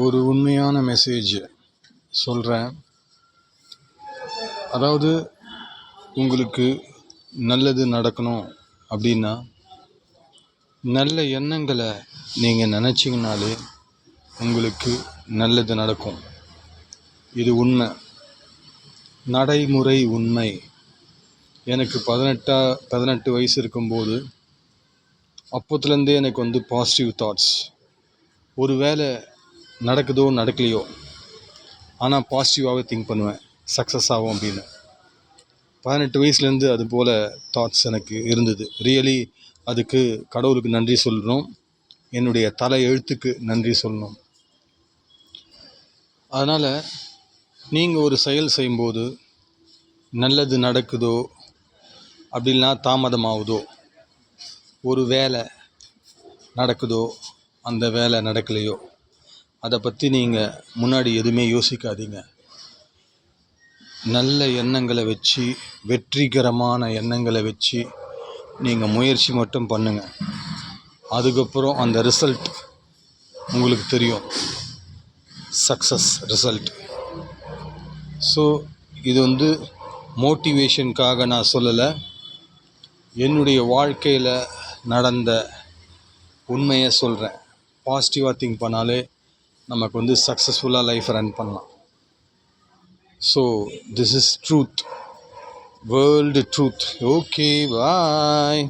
ஒரு உண்மையான மெசேஜ் சொல்கிறேன். அதாவது உங்களுக்கு நல்லது நடக்கணும் அப்படின்னா நல்ல எண்ணங்களை நீங்கள் நினச்சிங்கனாலே உங்களுக்கு நல்லது நடக்கும். இது உண்மை, நடைமுறை உண்மை. எனக்கு 18 வயசு இருக்கும்போது அப்போத்துலேருந்தே எனக்கு பாசிட்டிவ் தாட்ஸ். ஒரு வேளை நடக்குதோ நடக்கலையோ, ஆனால் பாசிட்டிவாகவே திங்க் பண்ணுவேன், சக்ஸஸ் ஆகும் அப்படின்னு. 18 வயசுலேருந்து அது போல் தாட்ஸ் எனக்கு இருந்தது. ரியலி அதுக்கு கடவுளுக்கு நன்றி சொல்லணும், என்னுடைய தலை எழுத்துக்கு நன்றி சொல்லணும். அதனால் நீங்கள் ஒரு செயல் செய்யும்போது நல்லது நடக்குதோ அப்படின்னா தாமதமாகுதோ, ஒரு வேலை நடக்குதோ அந்த வேலை நடக்கலையோ, அதை பற்றி நீங்கள் முன்னாடி எதுவுமே யோசிக்காதீங்க. நல்ல எண்ணங்களை வச்சு, வெற்றிகரமான எண்ணங்களை வச்சு நீங்கள் முயற்சி மட்டும் பண்ணுங்கள். அதுக்கப்புறம் அந்த ரிசல்ட் உங்களுக்கு தெரியும், சக்ஸஸ் ரிசல்ட். ஸோ இது மோட்டிவேஷனுக்காக நான் சொல்லலை, என்னுடைய வாழ்க்கையில் நடந்த உண்மையை சொல்கிறேன். பாசிட்டிவாக திங்க் பண்ணாலே நமக்கு சக்ஸஸ்ஃபுல்லாக லைஃப் ரன் பண்ணலாம். So this is truth, world truth. Okay, bye.